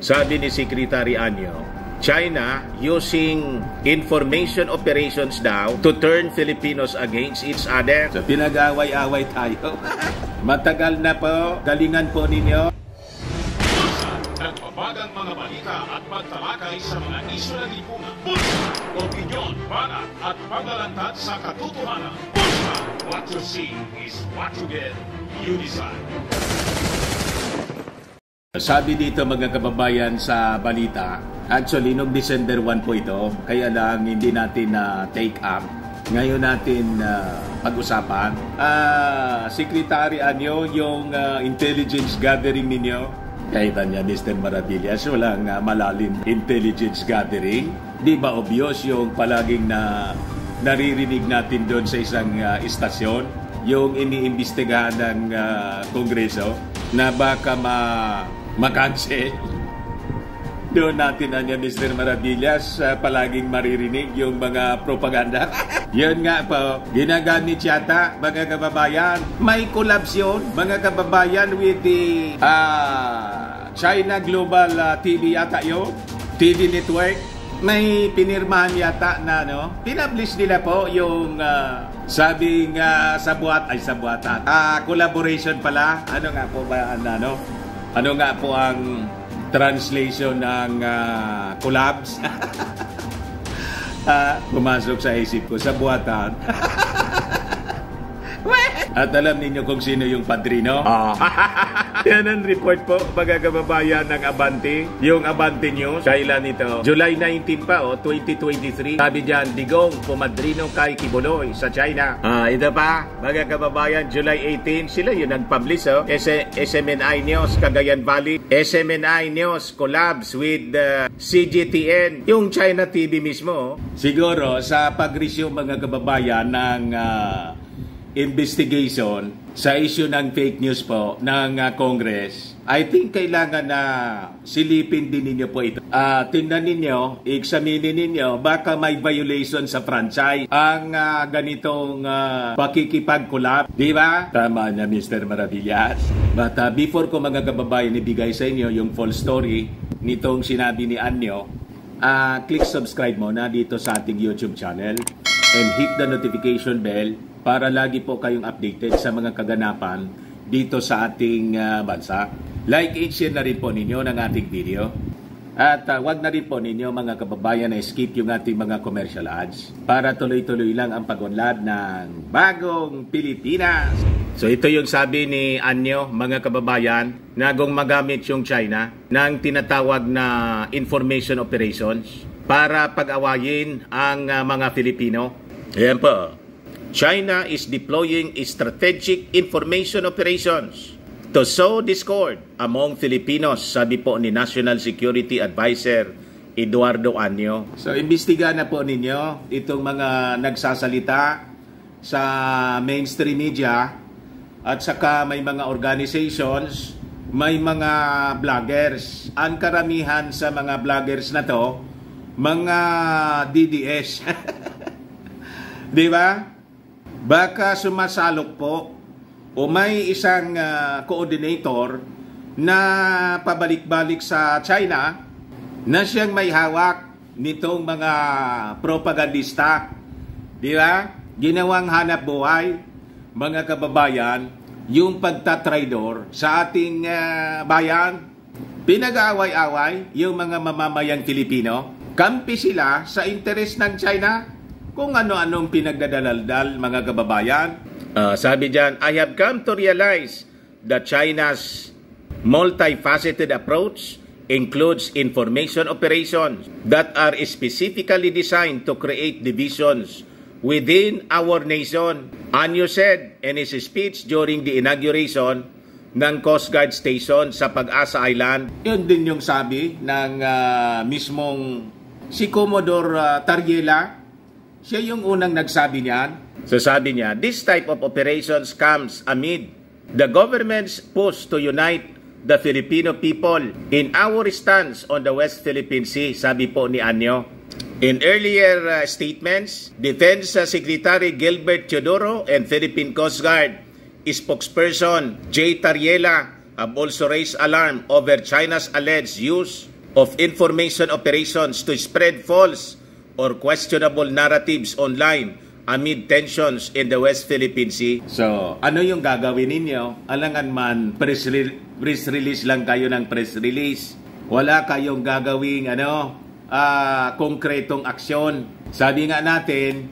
Sabi ni Secretary Anyo, China using information operations daw to turn Filipinos against each other. So pinag-away-away tayo. Matagal na po, galingan po ninyo. Nagpapagang mga balita at pagtalakay sa mga isyu ng lipunan. Bulsa, opinyon, banat at paglalantad sa katotohanan. Bulsa, what you see is what you get. You decide. Sabi dito mga kababayan sa balita, actually noong December 1 po ito, kaya lang hindi natin take up. Ngayon natin pag-usapan. Secretary Anyo, yung intelligence gathering ninyo, kahit niya Mr. Maravillas, walang malalim intelligence gathering. Di ba obvious yung palaging naririnig natin doon sa isang istasyon, yung iniimbestigahan ng Kongreso na baka makansel. Doon natin niya Mr. Maravillas, palaging maririnig yung mga propaganda. Yun nga po, ginagamit yata mga kababayan. May collabs yun mga kababayan with the China Global TV yata yun, TV Network. May pinirmahan yata na pinablish nila po yung sabing sabuatan. Collaboration pala. Ano nga po ba ano nga po ang translation ng collabs? Pumasok sa isip ko, sabuatan. At alam ninyo kung sino yung padrino? Yan ang report po, mga kababayan ng Abante. Yung Abante News, kailan ito? July 19 pa, 2023. Sabi dyan, Digong, pumadrino kay Kibuloy sa China. Ito pa, mga kababayan, July 18, sila yun nag-publish. SMNI News, Cagayan Valley. SMNI News collabs with CGTN, yung China TV mismo. Siguro, sa pag-resume mga kababayan ng investigation sa issue ng fake news po ng Congress, I think kailangan na silipin din ninyo po ito. Tingnan ninyo, examinin ninyo, baka may violation sa franchise ang ganitong pakikipag-collab. Di ba? Tama niya, Mr. Maravillas. But before ko mga kababayan ibigay sa inyo yung full story nitong sinabi ni Anyo, click subscribe muna dito sa ating YouTube channel and hit the notification bell para lagi po kayong updated sa mga kaganapan dito sa ating bansa. Like and share na rin po ninyo ng ating video. At wag na rin po ninyo mga kababayan na skip yung ating mga commercial ads para tuloy-tuloy lang ang pag-unlad ng bagong Pilipinas. So ito yung sabi ni Anyo, mga kababayan, na kung magamit yung China ng tinatawag na information operations para pag-awayin ang mga Filipino. Ayan po. China is deploying strategic information operations to sow discord among Filipinos, sabi po ni National Security Advisor Eduardo Anyo. So, imbestigahan na po ninyo itong mga nagsasalita sa mainstream media at saka may mga organizations, may mga vloggers. Ang karamihan sa mga vloggers na to, mga DDS. Di ba? Baka sumasalok po o may isang coordinator na pabalik-balik sa China na siyang may hawak nitong mga propagandista. Di ba? Ginawang hanap buhay, mga kababayan, yung pagtatraidor sa ating bayan. Pinag-aaway-away yung mga mamamayang Pilipino. Kampi sila sa interes ng China. Kung ano-anong pinagdadaldal mga kababayan. Sabi dyan, I have come to realize that China's multifaceted approach includes information operations that are specifically designed to create divisions within our nation. Anyo said in his speech during the inauguration ng Coast Guard Station sa Pag-asa Island. Yun din yung sabi ng mismong si Commodore Tariela. Siya yung unang nagsabi niyan. So sabi niya, this type of operations comes amid the government's push to unite the Filipino people in our stance on the West Philippine Sea, sabi po ni Anyo. In earlier statements, Defense Secretary Gilbert Teodoro and Philippine Coast Guard spokesperson Jay Tariela have also raised alarm over China's alleged use of information operations to spread false or questionable narratives online amid tensions in the West Philippine Sea. So, ano yung gagawin ninyo? Alangan man, press release lang kayo ng press release. Wala kayong gagawing konkretong aksyon. Sabi nga natin,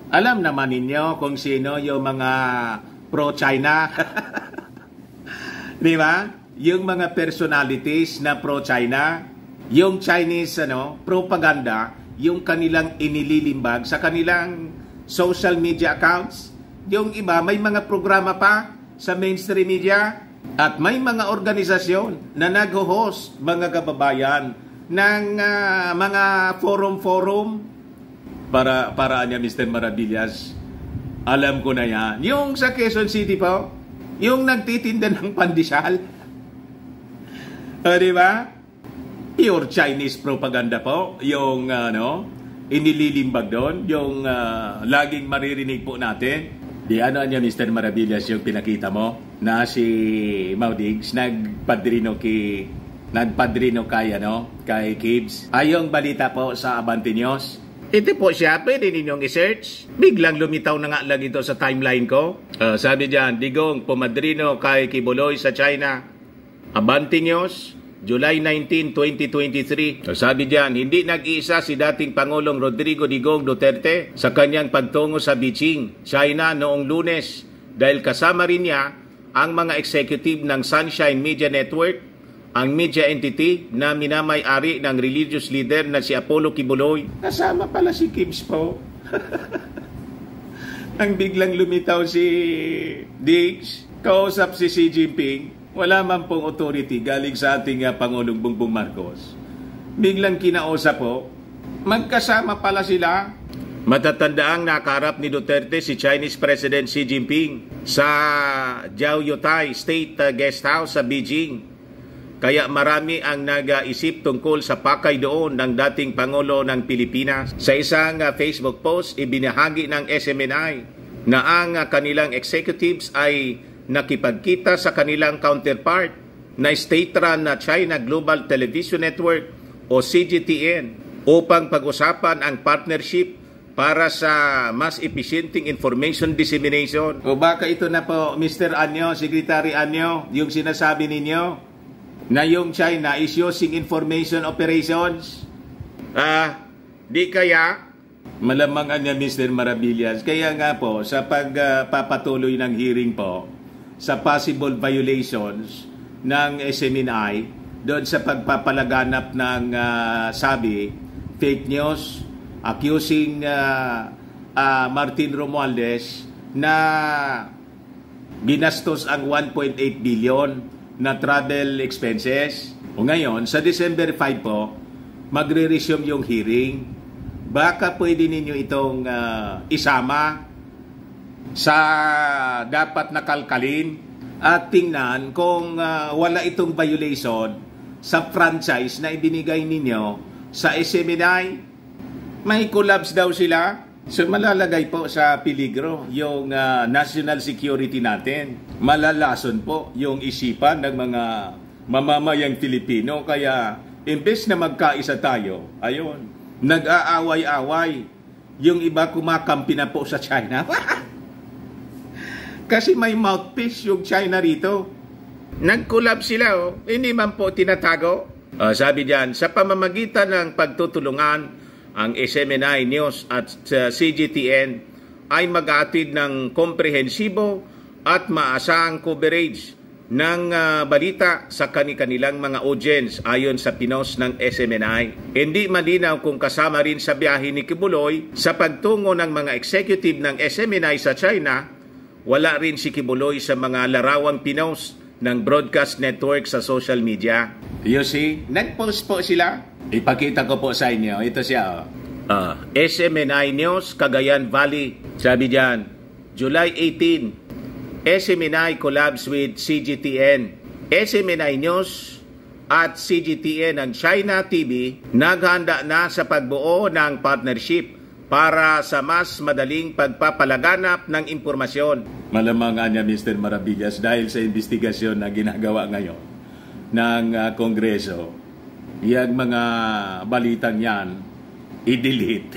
alam naman ninyo kung sino yung mga pro-China. Di ba? Yung mga personalities na pro-China, yung Chinese propaganda, yung kanilang inililimbag sa kanilang social media accounts. Yung iba, may mga programa pa sa mainstream media at may mga organisasyon na nag-host, mga kababayan, ng mga forum para niya Mr. Maravillas. Alam ko na yan. Yung sa Quezon City po, yung nagtitinda ng pandesal. Di ba? Pure Chinese propaganda po, yung inililimbag doon, yung laging maririnig po natin. Di niya Mr. Maravillas yung pinakita mo na si Maudigs nagpadrino kay Kibbs. Ayong balita po sa Abante News. Ito po siya, pwede ninyong i-search. Biglang lumitaw na nga lang ito sa timeline ko. Sabi diyan, Digong pumadrino kay Kibuloy sa China. Abante News, July 19, 2023. Sabi diyan, hindi nag-iisa si dating Pangulong Rodrigo Digong Duterte sa kanyang pagtungo sa Beijing, China noong Lunes dahil kasama rin niya ang mga executive ng Sunshine Media Network, ang media entity na minamay-ari ng religious leader na si Apollo Kibuloy. Kasama pala si Kibbs po. Nang biglang lumitaw si Diggs, kausap si Xi Jinping, wala man pong authority galing sa ating Pangulong Bongbong Marcos. Biglang kinausap po, magkasama pala sila. Matatandaang nakaharap ni Duterte si Chinese President Xi Jinping sa Jiaoyutai State Guest House sa Beijing. Kaya marami ang nag-isip tungkol sa pakay doon ng dating Pangulo ng Pilipinas. Sa isang Facebook post, ibinahagi ng SMNI na ang kanilang executives ay nakipagkita sa kanilang counterpart na state-run na China Global Television Network o CGTN upang pag-usapan ang partnership para sa mas efficienting information dissemination. O baka ito na po, Mr. Anyo, Secretary Anyo, yung sinasabi ninyo na yung China is using information operations. Di kaya malamang niya Mr. Maravillas. Kaya nga po, sa pagpapatuloy ng hearing po, sa possible violations ng SMNI doon sa pagpapalaganap ng fake news accusing Martin Romualdez na binastos ang 1.8 billion na travel expenses. O ngayon, sa December 5 po, magre-resume yung hearing. Baka pwede ninyo itong isama sa dapat nakalkalin at tingnan kung wala itong violation sa franchise na ibinigay ninyo sa SMNI. May collapse daw sila. So malalagay po sa peligro yung national security natin. Malalason po yung isipan ng mga mamamayang Pilipino. Kaya imbes na magkaisa tayo, ayun, nag-aaway-away. Yung iba kumakampi na po sa China. Kasi may mouthpiece yung China rito. Nag-collab sila, hindi man po tinatago. Sabi diyan, sa pamamagitan ng pagtutulungan, ang SMNI News at CGTN ay mag-aatid ng komprehensibo at maasahang coverage ng balita sa kanilang mga audience ayon sa pinos ng SMNI. Hindi malinaw kung kasama rin sa biyahe ni Kibuloy sa pagtungo ng mga executive ng SMNI sa China. Wala rin si Kibuloy sa mga larawang pinost ng broadcast network sa social media. You see, nag-post po sila. Ipakita ko po sa inyo. Ito siya. SMNI News, Cagayan Valley. Sabi diyan, July 18, SMNI collabs with CGTN. SMNI News at CGTN ng China TV naghanda na sa pagbuo ng partnership para sa mas madaling pagpapalaganap ng impormasyon. Malamang nga niya, Mr. Maravillas, dahil sa investigasyon na ginagawa ngayon ng Kongreso, yung mga balitang yan, i-delete.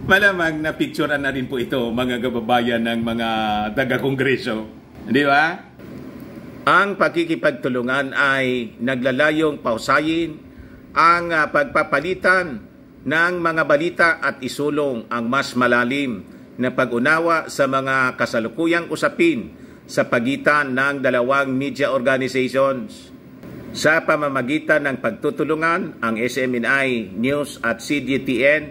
Malamang na picturean na rin po ito, mga kababayan ng mga taga-Kongreso. Di ba? Ang pagkikipagtulungan ay naglalayong pausayin ang pagpapalitan ng mga balita at isulong ang mas malalim na pag-unawa sa mga kasalukuyang usapin sa pagitan ng dalawang media organizations. Sa pamamagitan ng pagtutulungan, ang SMNI News at CGTN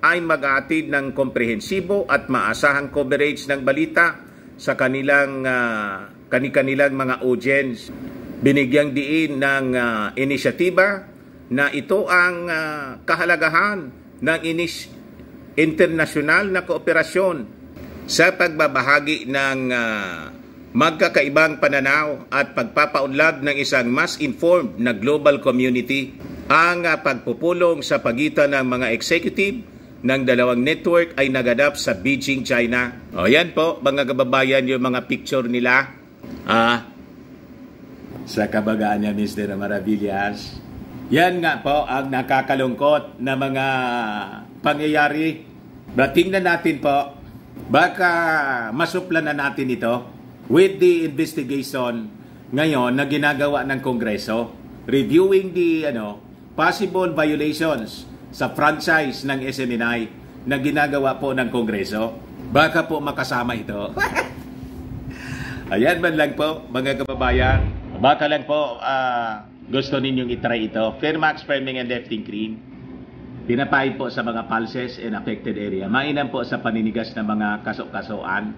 ay mag-aatid ng komprehensibo at maasahang coverage ng balita sa kanilang mga audience. Binigyang diin ng inisyatiba na ito ang kahalagahan ng internasyonal na kooperasyon sa pagbabahagi ng magkakaibang pananaw at pagpapaunlad ng isang mas informed na global community. Ang pagpupulong sa pagitan ng mga executive ng dalawang network ay naganap sa Beijing, China. O yan po, mga kababayan, yung mga picture nila. Sa kabagaan niya, Mr. Maravillas. Yan nga po ang nakakalungkot na mga pangyayari. Tingnan natin po, baka masuplan na natin ito with the investigation ngayon na ginagawa ng Kongreso, reviewing the possible violations sa franchise ng SMNI na ginagawa po ng Kongreso. Baka po makasama ito. Ayan man lang po, mga kababayan. Baka lang po gusto ninyong itry ito. Fairmax Firming and Lifting Cream. Pinapahid po sa mga pulses and affected area. Mainam po sa paninigas ng mga kaso-kasoan.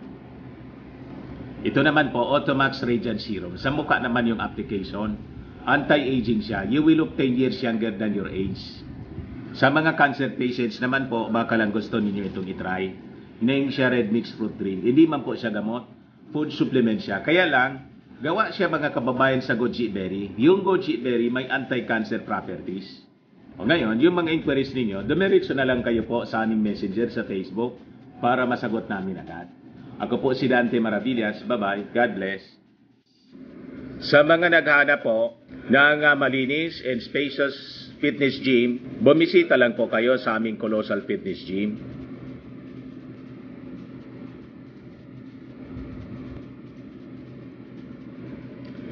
Ito naman po, Automax Radiant Serum. Sa mukha naman yung application. Anti-aging siya. You will look 10 years younger than your age. Sa mga cancer patients naman po, baka lang gusto ninyo itong itry. Name siya Red Mixed Fruit Drink. Hindi man po siya gamot. Food supplement siya. Kaya lang, gawa siya mga kababayan sa goji berry. Yung goji berry may anti-cancer properties. O ngayon, yung mga inquiries ninyo, dumiretso na lang kayo po sa aming messenger sa Facebook para masagot namin agad. Ako po si Dante Maravillas. Bye-bye. God bless. Sa mga naghahanap po ng malinis and spacious fitness gym, bumisita lang po kayo sa aming Colossal Fitness Gym.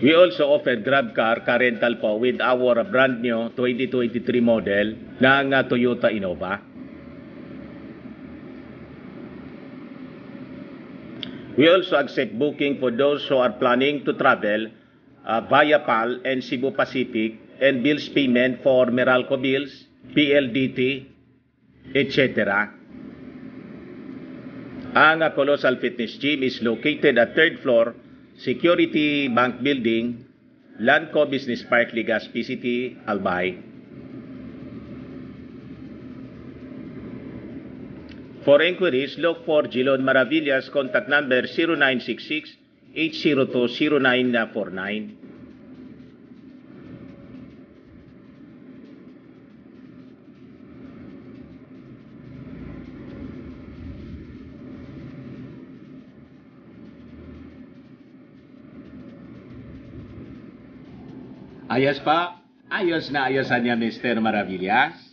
We also offer Grab car rental po with our brand new 2023 model ng Toyota Innova. We also accept booking for those who are planning to travel via PAL and Cebu Pacific and bills payment for Meralco bills, PLDT, etc. Ang Colossal Fitness Gym is located at 3rd floor, Security Bank Building, Landco Business Park, Legazpi City, Albay. For inquiries, look for Jilon Maravillas. Contact number 0966-802-0949. Ayos pa? Ayos na ayosan niya, Mr. Maravillas.